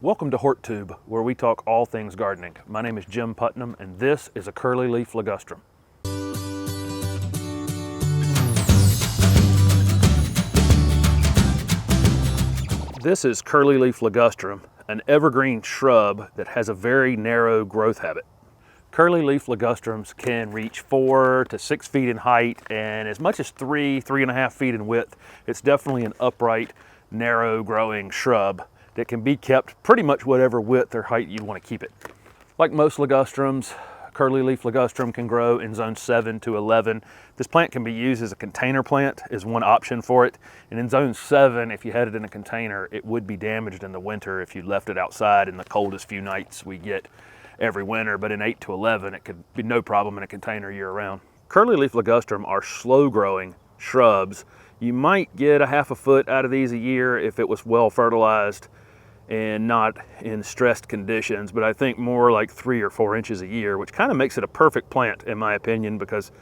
Welcome to HortTube, where we talk all things gardening. My name is Jim Putnam, and this is a Curlyleaf Ligustrum. This is Curlyleaf Ligustrum, an evergreen shrub that has a very narrow growth habit. Curlyleaf Ligustrums can reach 4 to 6 feet in height and as much as 3.5 feet in width. It's definitely an upright, narrow growing shrub that can be kept pretty much whatever width or height you want to keep it. Like most ligustrums, Curlyleaf Ligustrum can grow in zone 7 to 11. This plant can be used as a container plant, is one option for it. And in zone 7, if you had it in a container, it would be damaged in the winter if you left it outside in the coldest few nights we get every winter. But in 8 to 11, it could be no problem in a container year round. Curlyleaf Ligustrum are slow growing shrubs. You might get a half a foot out of these a year if it was well fertilized and not in stressed conditions, but I think more like 3 or 4 inches a year, which kind of makes it a perfect plant in my opinion, because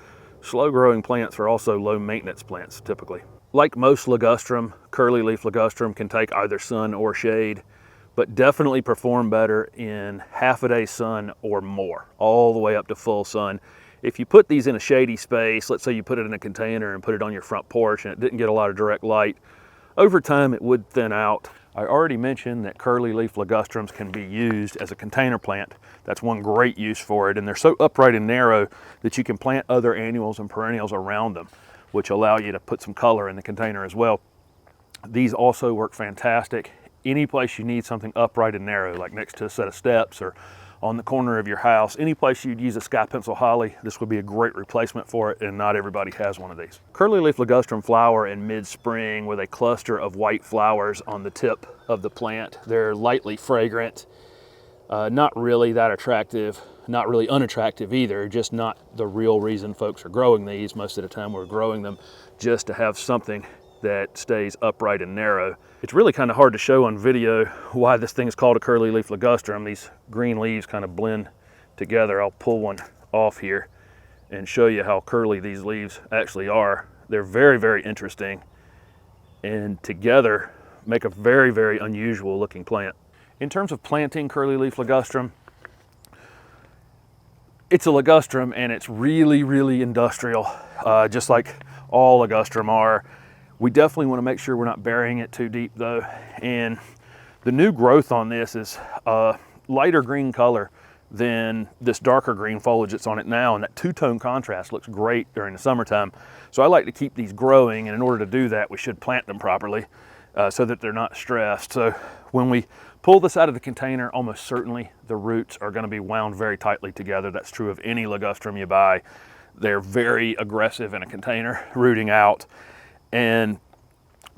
slow growing plants are also low maintenance plants typically. Like most ligustrum, Curlyleaf Ligustrum can take either sun or shade, but definitely perform better in half a day sun or more, all the way up to full sun. If you put these in a shady space, let's say you put it in a container and put it on your front porch and it didn't get a lot of direct light, over time it would thin out. I already mentioned that Curlyleaf Ligustrums can be used as a container plant. That's one great use for it, and they're so upright and narrow that you can plant other annuals and perennials around them, which allow you to put some color in the container as well. These also work fantastic any place you need something upright and narrow, like next to a set of steps or on the corner of your house. Any place you'd use a Sky Pencil Holly, this would be a great replacement for it, and not everybody has one of these. Curlyleaf Ligustrum flower in mid-spring with a cluster of white flowers on the tip of the plant. They're lightly fragrant, not really that attractive, not really unattractive either, just not the real reason folks are growing these. Most of the time we're growing them just to have something that stays upright and narrow. It's really kind of hard to show on video why this thing is called a Curlyleaf Ligustrum. These green leaves kind of blend together. I'll pull one off here and show you how curly these leaves actually are. They're very, very interesting, and together make a very, very unusual looking plant. In terms of planting Curlyleaf Ligustrum, it's a ligustrum and it's really, really industrial, just like all ligustrum are. We definitely want to make sure we're not burying it too deep though. And the new growth on this is a lighter green color than this darker green foliage that's on it now. And that two-tone contrast looks great during the summertime. So I like to keep these growing, and in order to do that, we should plant them properly so that they're not stressed. So when we pull this out of the container, almost certainly the roots are going to be wound very tightly together. That's true of any ligustrum you buy. They're very aggressive in a container, rooting out. And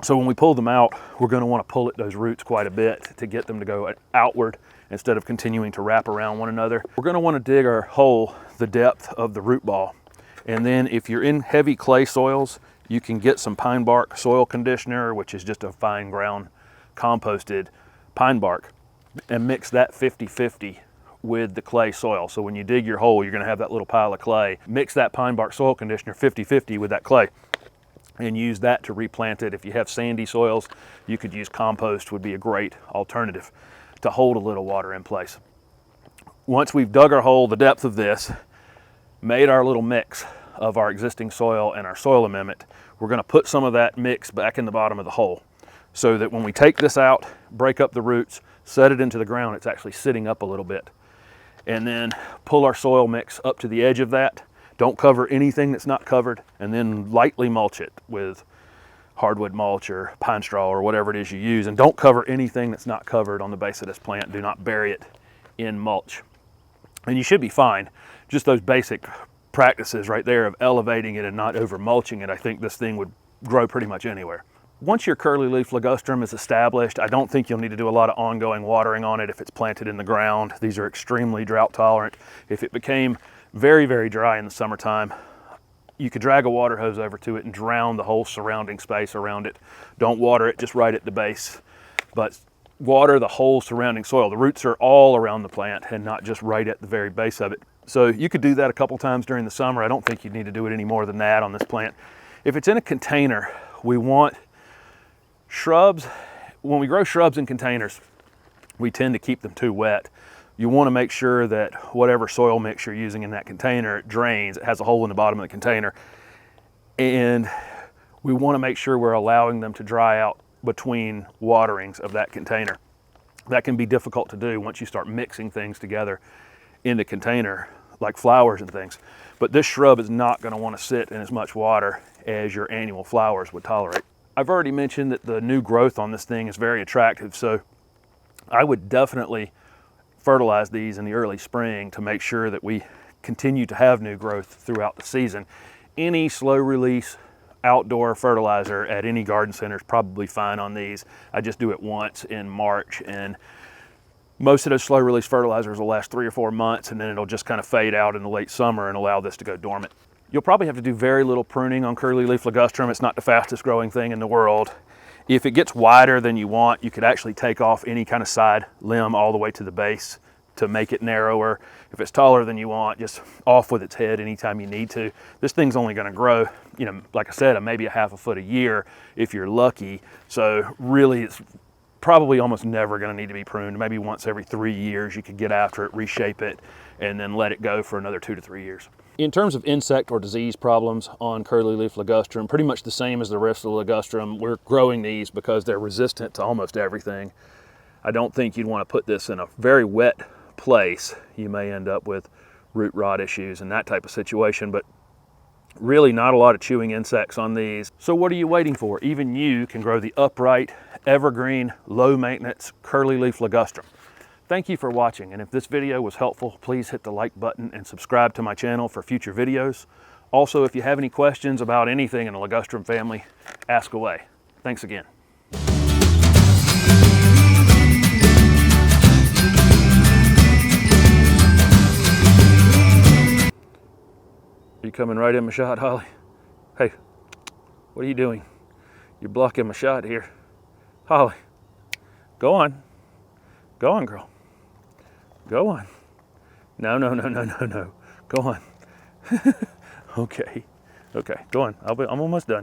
so when we pull them out, we're going to want to pull at those roots quite a bit to get them to go outward instead of continuing to wrap around one another. We're going to want to dig our hole the depth of the root ball. And then if you're in heavy clay soils, you can get some pine bark soil conditioner, which is just a fine ground composted pine bark, and mix that 50-50 with the clay soil. So when you dig your hole, you're going to have that little pile of clay. Mix that pine bark soil conditioner 50-50 with that clay, and use that to replant it. If you have sandy soils, you could use compost, would be a great alternative to hold a little water in place. Once we've dug our hole the depth of this, made our little mix of our existing soil and our soil amendment, we're going to put some of that mix back in the bottom of the hole, so that when we take this out, break up the roots, set it into the ground, it's actually sitting up a little bit. And then pull our soil mix up to the edge of that. Don't cover anything that's not covered, and then lightly mulch it with hardwood mulch or pine straw or whatever it is you use. And don't cover anything that's not covered on the base of this plant. Do not bury it in mulch. And you should be fine. Just those basic practices right there of elevating it and not over mulching it, I think this thing would grow pretty much anywhere. Once your Curlyleaf Ligustrum is established, I don't think you'll need to do a lot of ongoing watering on it if it's planted in the ground. These are extremely drought tolerant. If it became very, very dry in the summertime, you could drag a water hose over to it and drown the whole surrounding space around it. Don't water it just right at the base, but water the whole surrounding soil. The roots are all around the plant and not just right at the very base of it. So you could do that a couple times during the summer. I don't think you'd need to do it any more than that on this plant. If it's in a container, we want shrubs. When we grow shrubs in containers, we tend to keep them too wet. You want to make sure that whatever soil mix you're using in that container, it drains, it has a hole in the bottom of the container. And we want to make sure we're allowing them to dry out between waterings of that container. That can be difficult to do once you start mixing things together in the container, like flowers and things. But this shrub is not going to want to sit in as much water as your annual flowers would tolerate. I've already mentioned that the new growth on this thing is very attractive, so I would definitely fertilize these in the early spring to make sure that we continue to have new growth throughout the season. Any slow release outdoor fertilizer at any garden center is probably fine on these. I just do it once in March, and most of those slow release fertilizers will last 3 or 4 months, and then it'll just kind of fade out in the late summer and allow this to go dormant. You'll probably have to do very little pruning on Curlyleaf Ligustrum. It's not the fastest growing thing in the world. If it gets wider than you want, you could actually take off any kind of side limb all the way to the base to make it narrower. If it's taller than you want, just off with its head anytime you need to. This thing's only going to grow, you know, like I said, maybe a half a foot a year if you're lucky. So really, it's probably almost never going to need to be pruned. Maybe once every 3 years you could get after it, reshape it, and then let it go for another 2 to 3 years. In terms of insect or disease problems on Curlyleaf Ligustrum, pretty much the same as the rest of the ligustrum. We're growing these because they're resistant to almost everything. I don't think you'd want to put this in a very wet place. You may end up with root rot issues and that type of situation, but really not a lot of chewing insects on these. So what are you waiting for? Even you can grow the upright, evergreen, low maintenance Curlyleaf Ligustrum. Thank you for watching, and if this video was helpful, please hit the like button and subscribe to my channel for future videos. Also, if you have any questions about anything in the ligustrum family, ask away. Thanks again. Are you coming right in my shot, Holly? Hey, what are you doing? You're blocking my shot here. Holly, go on. Go on, girl. Go on. No, no, no, no, no, no. Go on. Okay. Okay, go on. I'm almost done.